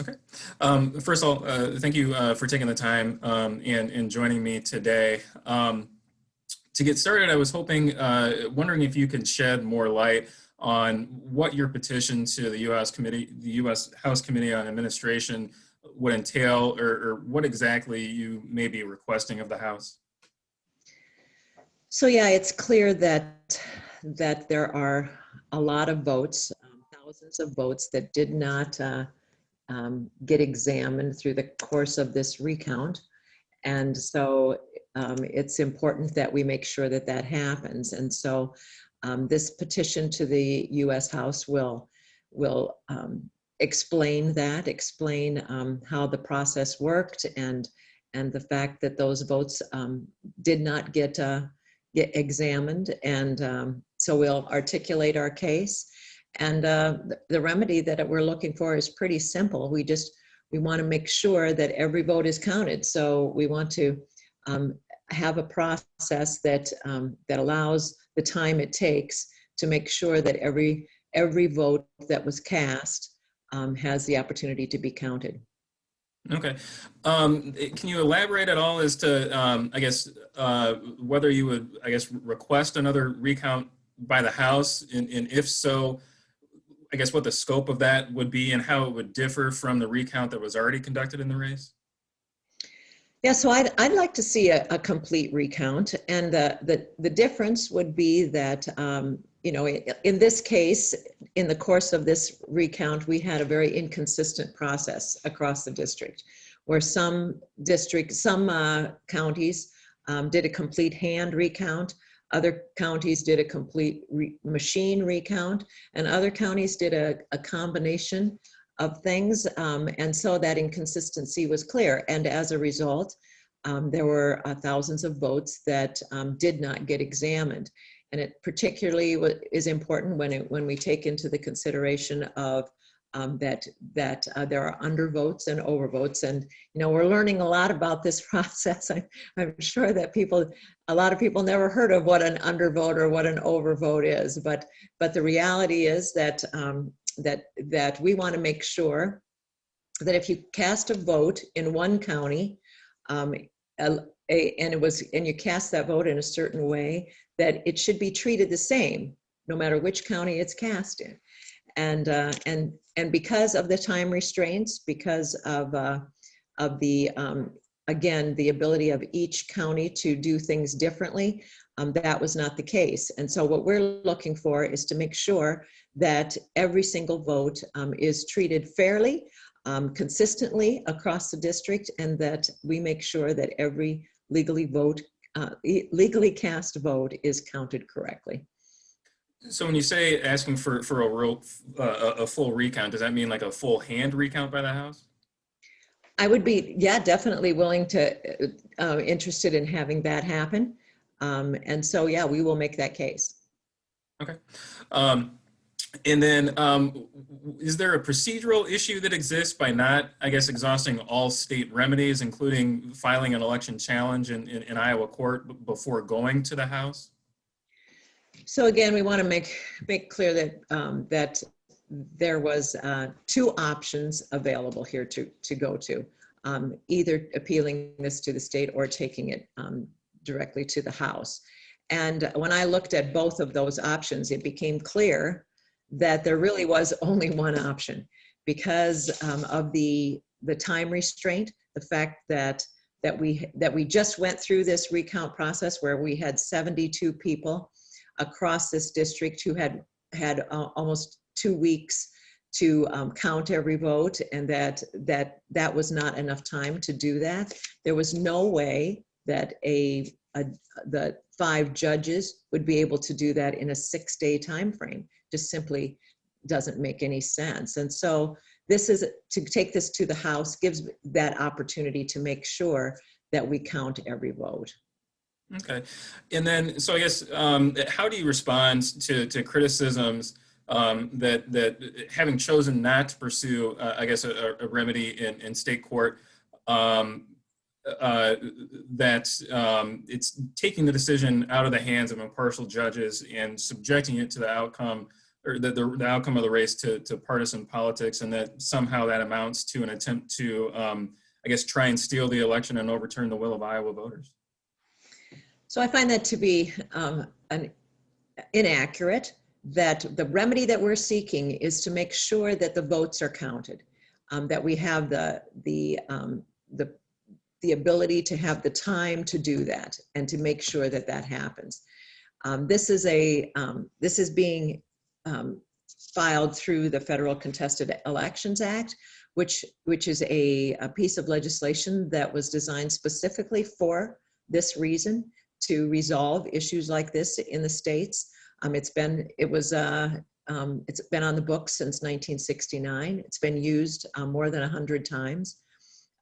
Okay. First of all, thank you for taking the time and joining me today. To get started, I was wondering if you could shed more light on what your petition to the U.S. House Committee on Administration would entail, or what exactly you may be requesting of the House. So yeah, it's clear that there are a lot of votes, thousands of votes that did not get examined through the course of this recount. And so it's important that we make sure that that happens. And so this petition to the U.S. House will explain how the process worked and the fact that those votes did not get examined. And so we'll articulate our case. And the remedy that we're looking for is pretty simple. We want to make sure that every vote is counted. So we want to have a process that allows the time it takes to make sure that every vote that was cast has the opportunity to be counted. Okay. Can you elaborate at all as to, whether you would, request another recount by the House, and if so, I guess what the scope of that would be and how it would differ from the recount that was already conducted in the race? Yeah, so I'd like to see a complete recount, and the difference would be that in this case, in the course of this recount, we had a very inconsistent process across the district, where some counties did a complete hand recount, other counties did a complete machine recount, and other counties did a combination of things, and so that inconsistency was clear. And as a result, there were thousands of votes that did not get examined. And it particularly is important when we take into the consideration of that there are undervotes and overvotes. And we're learning a lot about this process. I'm sure that a lot of people never heard of what an undervote or what an overvote is, but the reality is that that we want to make sure that if you cast a vote in one county, and you cast that vote in a certain way, that it should be treated the same no matter which county it's cast in. And because of the time restraints, because of again, the ability of each county to do things differently, that was not the case. And so what we're looking for is to make sure that every single vote is treated fairly, consistently across the district, and that we make sure that every legally cast vote is counted correctly. So when you say asking for a full recount, does that mean like a full hand recount by the House? I would be, definitely willing to, interested in having that happen. And so, yeah, we will make that case. Okay. And then is there a procedural issue that exists by not, exhausting all state remedies, including filing an election challenge in Iowa court before going to the House? So again, we want to make clear that that there was two options available here to go to, either appealing this to the state or taking it directly to the House. And when I looked at both of those options, it became clear that there really was only one option because of the time restraint, the fact that we just went through this recount process where we had 72 people across this district who had almost 2 weeks to count every vote, and that was not enough time to do that. There was no way that the 5 judges would be able to do that in a 6-day time frame. Just simply doesn't make any sense. And so to take this to the House gives that opportunity to make sure that we count every vote. Okay. And then, so I guess, how do you respond to criticisms that having chosen not to pursue, a remedy in state court, that it's taking the decision out of the hands of impartial judges and subjecting it to the outcome or the outcome of the race to partisan politics, and that somehow that amounts to an attempt to, I guess, try and steal the election and overturn the will of Iowa voters? So I find that to be inaccurate, that the remedy that we're seeking is to make sure that the votes are counted, that we have the ability to have the time to do that and to make sure that that happens. This is being filed through the Federal Contested Elections Act, which is a piece of legislation that was designed specifically for this reason, to resolve issues like this in the states. It's been on the books since 1969. It's been used more than 100 times.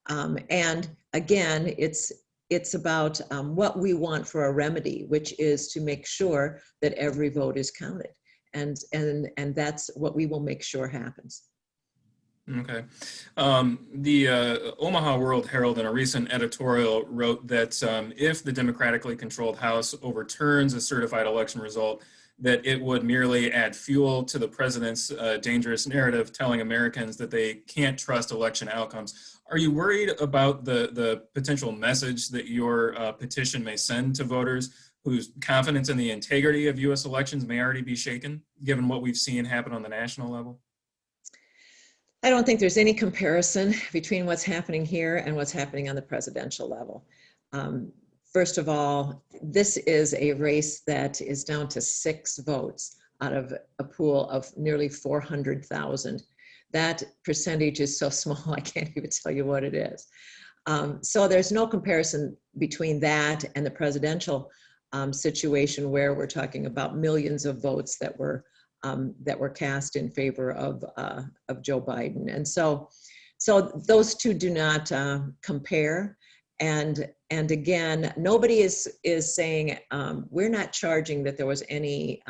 And again, it's about what we want for a remedy, which is to make sure that every vote is counted. And that's what we will make sure happens. Okay. The Omaha World Herald in a recent editorial wrote that if the democratically controlled House overturns a certified election result, that it would merely add fuel to the president's dangerous narrative telling Americans that they can't trust election outcomes. Are you worried about the potential message that your petition may send to voters whose confidence in the integrity of U.S. elections may already be shaken, given what we've seen happen on the national level? I don't think there's any comparison between what's happening here and what's happening on the presidential level. First of all, this is a race that is down to 6 votes out of a pool of nearly 400,000. That percentage is so small, I can't even tell you what it is. So there's no comparison between that and the presidential situation, where we're talking about millions of votes that were cast in favor of Joe Biden. And so those two do not compare. And again, nobody is saying, we're not charging that there was any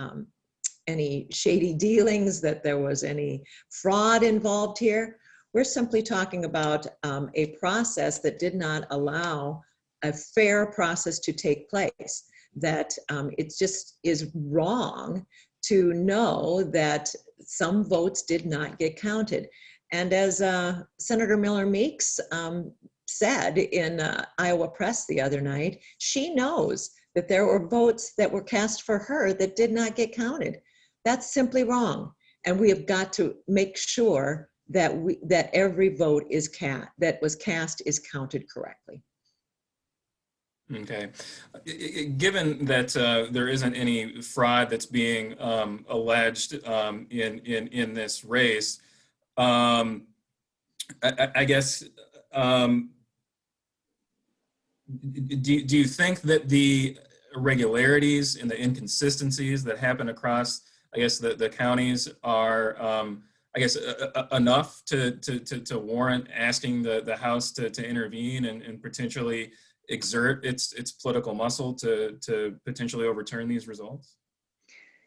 shady dealings, that there was any fraud involved here. We're simply talking about a process that did not allow a fair process to take place, that it just is wrong to know that some votes did not get counted. And as Senator Miller-Meeks said in Iowa Press the other night, she knows that there were votes that were cast for her that did not get counted. That's simply wrong. And we have got to make sure that every vote that was cast is counted correctly. Okay. Given that there isn't any fraud that's being alleged in this race, I guess, do you think that the irregularities and the inconsistencies that happen across, I guess, the counties are, I guess, enough to warrant asking the House to intervene and potentially exert its political muscle to potentially overturn these results?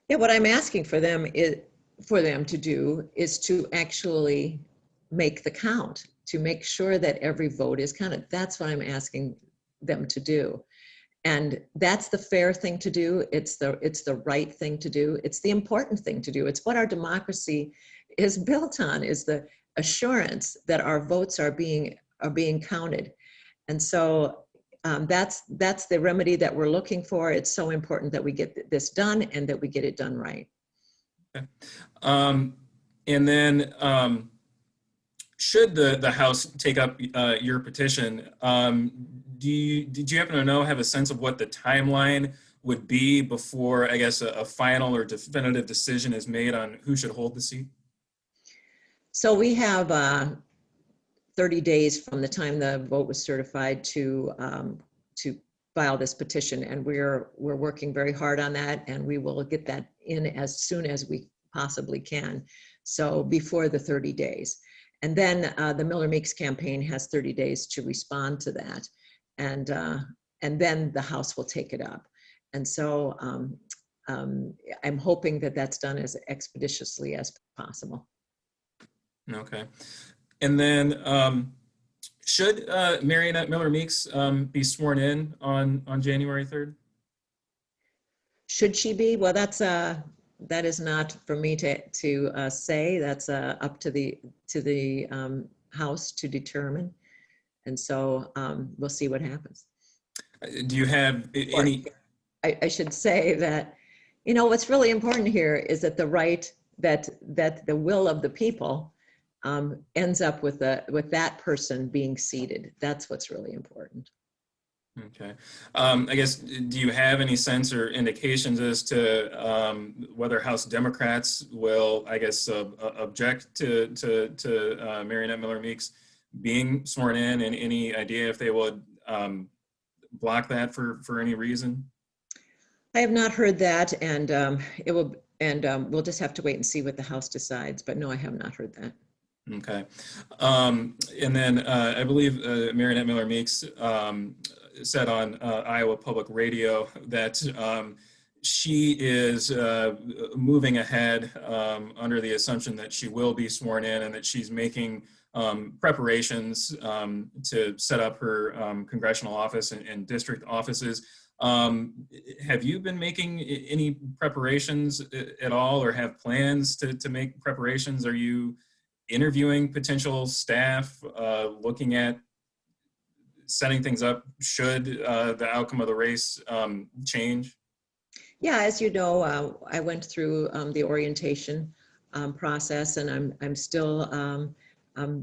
Yeah, what I'm asking for them to do is to actually make the count, to make sure that every vote is counted. That's what I'm asking them to do. And that's the fair thing to do. It's the right thing to do. It's the important thing to do. It's what our democracy is built on, is the assurance that our votes are being counted. And so that's the remedy that we're looking for. It's so important that we get this done and that we get it done right. Okay. And then should the House take up your petition, did you happen to have a sense of what the timeline would be before, I guess, a final or definitive decision is made on who should hold the seat? So we have 30 days from the time the vote was certified to file this petition, and we're working very hard on that, and we will get that in as soon as we possibly can. So before the 30 days. And then the Miller-Meeks campaign has 30 days to respond to that. And then the House will take it up. And so I'm hoping that that's done as expeditiously as possible. Okay. And then should Mariannette Miller-Meeks be sworn in on January 3rd? Should she be? Well, that's that is not for me to say. That's up to the House to determine. And so we'll see what happens. Do you have any? I should say that, you know, what's really important here is that that the will of the people ends up with that person being seated. That's what's really important. Okay. I guess, do you have any sense or indications as to whether House Democrats will, I guess, object to Mariannette Miller-Meeks being sworn in, and any idea if they would block that for any reason? I have not heard that, and we'll just have to wait and see what the House decides. But no, I have not heard that. Okay. And then I believe Mariannette Miller-Meeks said on Iowa Public Radio that she is moving ahead under the assumption that she will be sworn in, and that she's making preparations to set up her congressional office and district offices. Have you been making any preparations at all, or have plans to make preparations? Are you interviewing potential staff, looking at setting things up should the outcome of the race change? Yeah, as you know, I went through the orientation process, and I'm still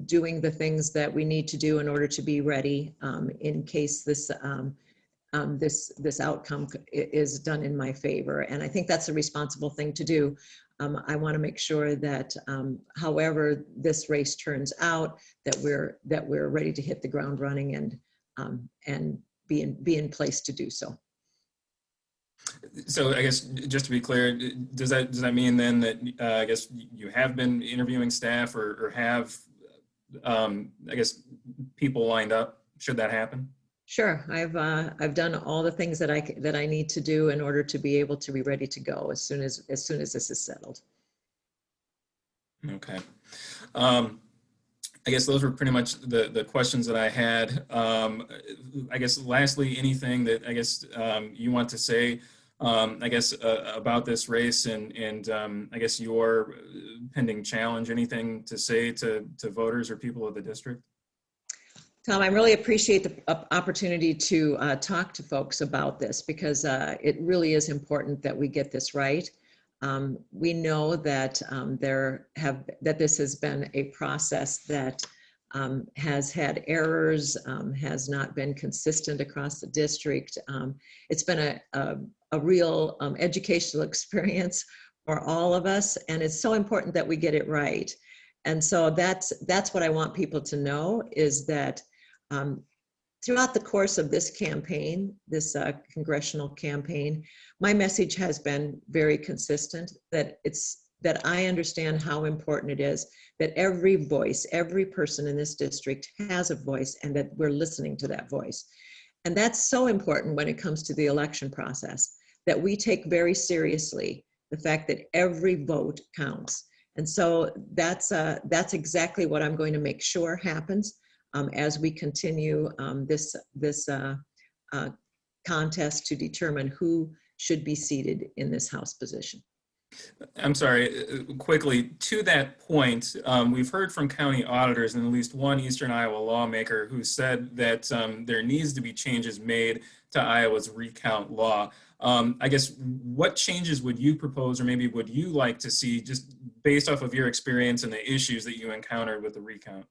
doing the things that we need to do in order to be ready in case this outcome is done in my favor. And I think that's a responsible thing to do. I want to make sure that however this race turns out, that we're ready to hit the ground running and be in place to do so. So I guess, just to be clear, does that mean then that I guess you have been interviewing staff, or have I guess people lined up should that happen? Sure, I've done all the things that I need to do in order to be able to be ready to go as soon as this is settled. Okay. I guess those were pretty much the questions that I had. I guess lastly, anything that I guess you want to say, I guess about this race and I guess your pending challenge, anything to say to voters or people of the district? Tom, I really appreciate the opportunity to talk to folks about this, because it really is important that we get this right. We know that this has been a process that has had errors, has not been consistent across the district. It's been a real educational experience for all of us, and it's so important that we get it right. And so that's what I want people to know, is that throughout the course of this campaign, this congressional campaign, my message has been very consistent, that I understand how important it is that every voice, every person in this district has a voice, and that we're listening to that voice. And that's so important when it comes to the election process, that we take very seriously the fact that every vote counts. And so that's exactly what I'm going to make sure happens as we continue this contest to determine who should be seated in this House position. I'm sorry, quickly, to that point, we've heard from county auditors and at least one Eastern Iowa lawmaker who said that there needs to be changes made to Iowa's recount law. I guess, what changes would you propose, or maybe would you like to see, just based off of your experience and the issues that you encountered with the recount?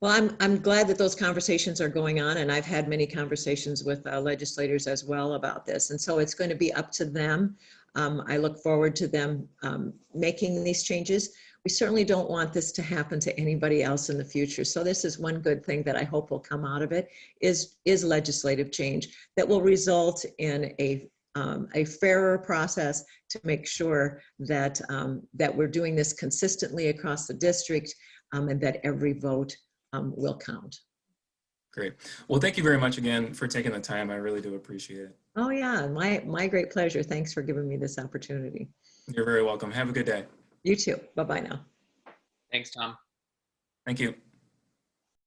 Well, I'm glad that those conversations are going on, and I've had many conversations with legislators as well about this. And so it's going to be up to them. I look forward to them making these changes. We certainly don't want this to happen to anybody else in the future. So this is one good thing that I hope will come out of it, is legislative change that will result in a fairer process to make sure that that we're doing this consistently across the district, and that every vote will count. Great. Well, thank you very much again for taking the time. I really do appreciate it. Oh yeah, my great pleasure. Thanks for giving me this opportunity. You're very welcome. Have a good day. You too. Bye-bye now. Thanks, Tom. Thank you.